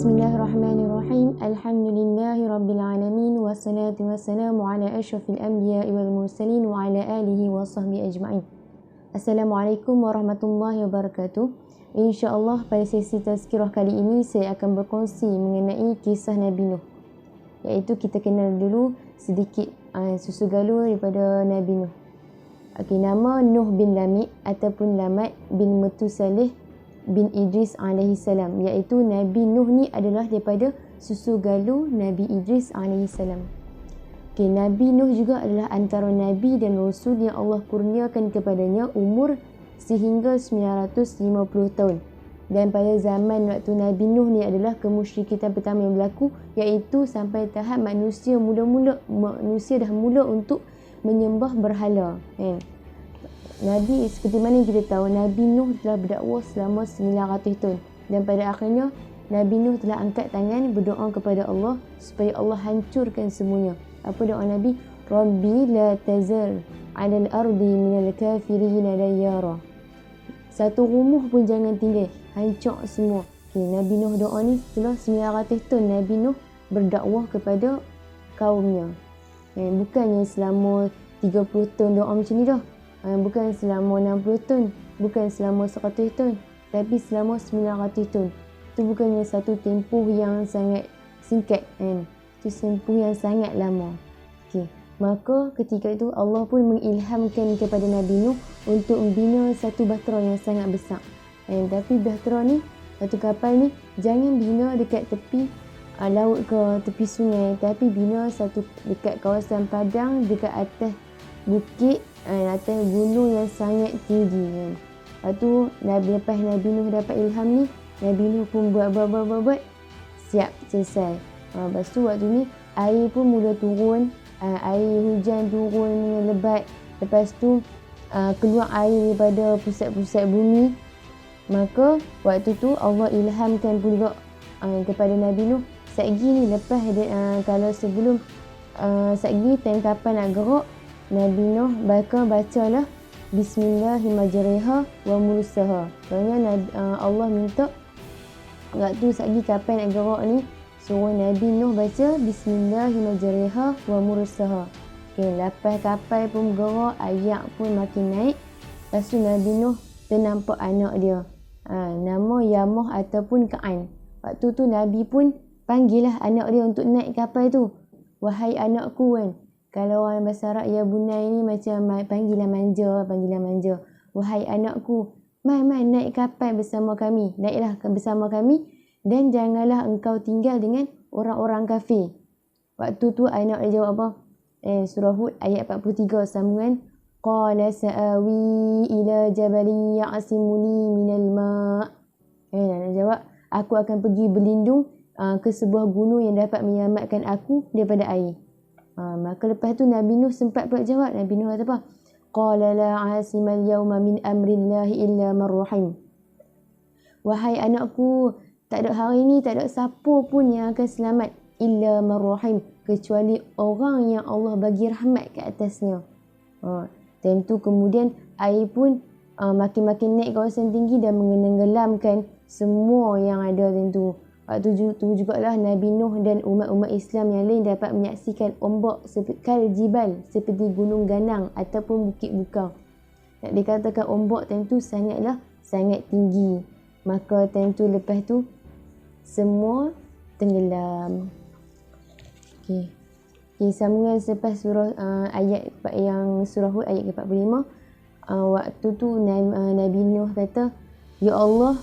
Bismillahirrahmanirrahim. Alhamdulillahirabbil wassalatu wassalamu ala asyrafil anbiya'i wal mursalin wa ala alihi wa sahbihi ajma'in. Assalamualaikum warahmatullahi wabarakatuh. InsyaAllah pada sesi tazkirah kali ini saya akan berkongsi mengenai kisah Nabi Nuh. Iaitu kita kenal dulu sedikit susu galur daripada Nabi Nuh. Nama Nuh bin Lamik ataupun Lamad bin Metusaleh bin Idris alaihi salam, iaitu Nabi Nuh ni adalah daripada susu galuh Nabi Idris alaihi salam. Nabi Nuh juga adalah antara nabi dan rasul yang Allah kurniakan kepadanya umur sehingga 950 tahun. Dan pada zaman waktu Nabi Nuh ni adalah kemusyrikan pertama yang berlaku, iaitu sampai tahap manusia dah mula untuk menyembah berhala. Nabi, seperti mana kita tahu, Nabi Nuh telah berdakwah selama 900 tahun. Dan pada akhirnya, Nabi Nuh telah angkat tangan berdoa kepada Allah supaya Allah hancurkan semuanya. Apa doa Nabi? Rabbi la tazar 'alal ardi minal kafirina dayyara. Satu rumah pun jangan tinggal, hancur semua. Nabi Nuh doa ni setelah 900 tahun Nabi Nuh berdakwah kepada kaumnya. Bukannya selama 30 tahun doa macam ni dah. Bukan selama 60 tahun, bukan selama 100 tahun, tapi selama 900 tahun. Itu bukannya satu tempoh yang sangat singkat kan. Itu tempoh yang sangat lama. Maka ketika itu Allah pun mengilhamkan kepada Nabi Nuh untuk membina satu bahtera yang sangat besar. Tapi bahtera ni, satu kapal ni, jangan bina dekat tepi laut ke tepi sungai, tapi bina satu dekat kawasan padang, dekat atas bukit, atas gunung yang sangat tinggi kan. Lepas tu lepas Nabi Nuh dapat ilham ni, Nabi Nuh pun buat siap selesai. Lepas tu waktu ni air pun mula turun, air hujan turun dengan lebat. Lepas tu keluar air daripada pusat-pusat bumi. Maka waktu tu Allah ilhamkan pula kepada Nabi Nuh, satgi ni lepas kalau sebelum satgi time kapal nak gerak, Nabi Nuh bacalah Bismillahirrahmanirrahim wa mursaha. Maksudnya Allah minta waktu satgi kapal nak gerak ni, suruh Nabi Nuh baca Bismillahirrahmanirrahim wa mursaha. Lepas kapal pun gerak, ayak pun makin naik. Lepas tu Nabi Nuh ternampak anak dia, nama Yamah ataupun Ka'an. Waktu tu Nabi pun panggil lah anak dia untuk naik kapal tu. Wahai anakku kan. Kalau orang bahasa Arab, ya bunai ni macam panggilan manja. Wahai anakku, mai naik kapal bersama kami. Naiklah bersama kami dan janganlah engkau tinggal dengan orang-orang kafir. Waktu tu anak dia jawab apa? Surah Hud ayat 43 sambungan. Qala sa'awi ila jabalin ya'simuni minal ma'. Dia jawab, aku akan pergi berlindung ke sebuah gunung yang dapat menyelamatkan aku daripada air. Maka lepas tu Nabi Nuh sempat pula jawab. Nabi Nuh kata apa? Qala la 'asimal yawma min amrillahi illa man rahim. Wahai anakku, tak ada hari ni, tak ada siapa pun yang akan selamat illa man rahim, kecuali orang yang Allah bagi rahmat ke atasnya. Tentu kemudian air pun makin naik kawasan tinggi dan menenggelamkan semua yang ada tentu. Waktu tu jugalah Nabi Nuh dan umat-umat Islam yang lain dapat menyaksikan ombak kal jibal seperti gunung ganang ataupun bukit bukau. Nak dikatakan ombak tentu sangat tinggi. Maka tentu lepas tu semua tenggelam. Sambungan selepas surah ayat yang surah Hud ayat ke-45. Waktu tu Nabi Nuh kata, ya Allah,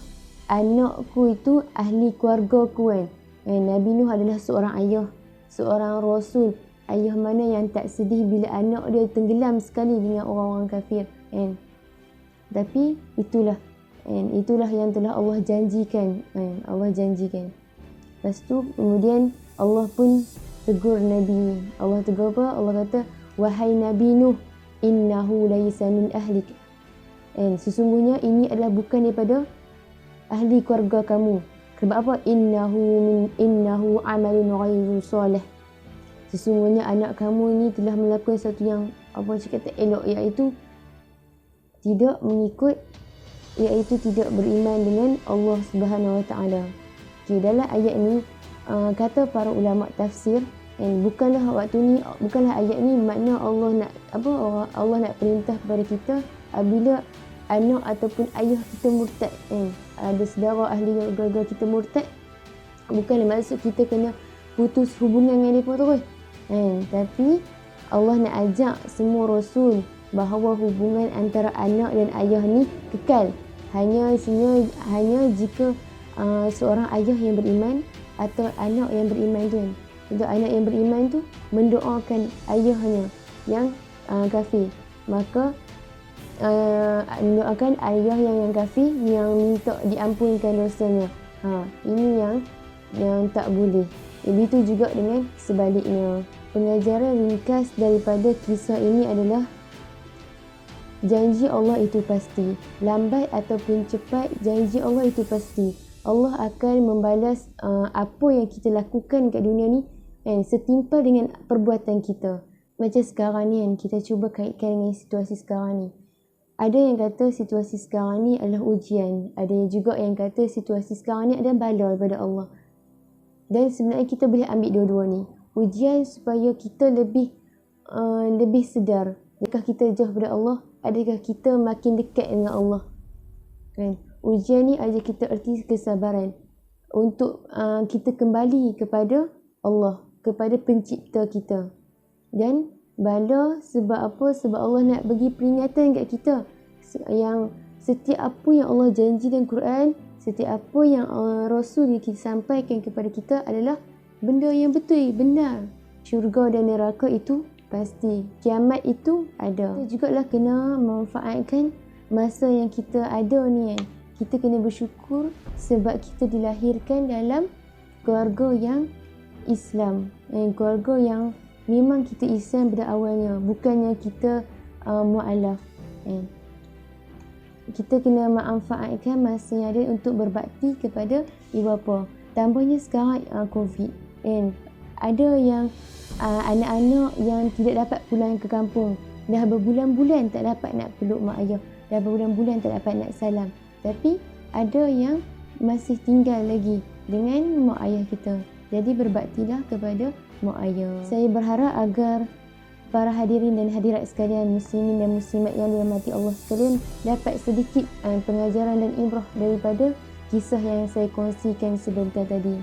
anakku itu ahli keluargaku kan. Nabi Nuh adalah seorang ayah, seorang rasul. Ayah mana yang tak sedih bila anak dia tenggelam sekali dengan orang-orang kafir. Tapi itulah yang telah Allah janjikan. Allah janjikan. Lepas tu kemudian Allah pun tegur Nabi. Allah tegur apa? Allah kata, wahai Nabi Nuh, innahu laysa min ahlik. Sesungguhnya ini adalah bukan daripada ahli keluarga kamu. Sebab apa? Innahu amalun ghairu salih. Sesungguhnya anak kamu ini telah melakukan sesuatu yang tak elok, iaitu tidak beriman dengan Allah Subhanahu Wa Taala. Okay, dalam ayat ni kata para ulama tafsir, bukanlah ayat ni makna Allah nak perintah kepada kita apabila anak ataupun ayah kita murtad, ada saudara ahli keluarga kita murtad, bukanlah maksud kita kena putus hubungan dengan mereka terus. Tapi Allah nak ajak semua rasul bahawa hubungan antara anak dan ayah ni kekal. Hanya jika seorang ayah yang beriman atau anak yang beriman tu, untuk anak yang beriman tu mendoakan ayahnya yang kafir, maka mendoakan ayah yang kafir yang minta diampunkan dosanya. Ini yang tak boleh. Begitu juga dengan sebaliknya. Pengajaran ringkas daripada kisah ini adalah janji Allah itu pasti. Lambat ataupun cepat, janji Allah itu pasti. Allah akan membalas apa yang kita lakukan kat dunia ni setimpal dengan perbuatan kita. Macam sekarang ni kita cuba kaitkan dengan situasi sekarang ni. Ada yang kata situasi sekarang ni adalah ujian. Ada juga yang kata situasi sekarang ni adalah bala daripada Allah. Dan sebenarnya kita boleh ambil dua-dua ni. Ujian supaya kita lebih sedar. Adakah kita jauh daripada Allah? Adakah kita makin dekat dengan Allah? Ujian ni ajar kita erti kesabaran untuk kita kembali kepada Allah, kepada pencipta kita. Dan bala sebab apa? Sebab Allah nak bagi peringatan kat kita yang setiap apa yang Allah janji dalam Quran, setiap apa yang Rasul yang kita sampaikan kepada kita adalah benda yang betul, benar. Syurga dan neraka itu pasti. Kiamat itu ada. Kita jugalah kena memanfaatkan masa yang kita ada ni. Kita kena bersyukur sebab kita dilahirkan dalam keluarga yang Islam. Keluarga yang memang kita Islam pada awalnya. Bukannya kita mu'alaf. Kita kena manfaatkan masa yang ada untuk berbakti kepada ibu bapa. Tambahnya sekarang COVID. Ada yang anak-anak yang tidak dapat pulang ke kampung. Dah berbulan-bulan tak dapat nak peluk mak ayah. Dah berbulan-bulan tak dapat nak salam. Tapi ada yang masih tinggal lagi dengan mak ayah kita. Jadi berbaktilah kepada mak ayah. Saya berharap agar para hadirin dan hadirat sekalian, muslimin dan muslimat yang dirahmati Allah sekalian, dapat sedikit pengajaran dan ibrah daripada kisah yang saya kongsikan sebentar tadi.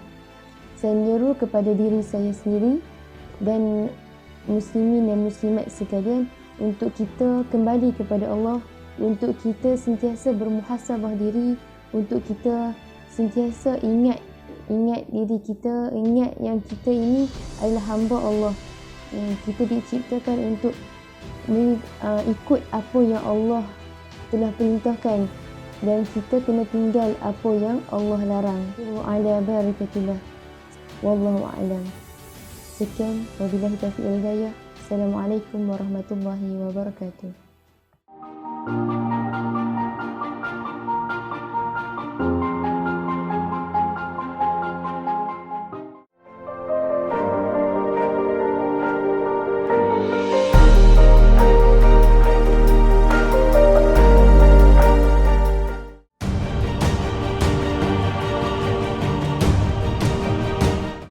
Saya menyeru kepada diri saya sendiri dan muslimin dan muslimat sekalian untuk kita kembali kepada Allah, untuk kita sentiasa bermuhasabah diri, untuk kita sentiasa ingat diri kita, ingat yang kita ini adalah hamba Allah. Kita diciptakan untuk ikut apa yang Allah telah perintahkan dan kita kena tinggal apa yang Allah larang. Ala barakatullah. Wallahu a'lam. Sekian, wabillahi taufiq wal hidayah. Assalamualaikum warahmatullahi wabarakatuh.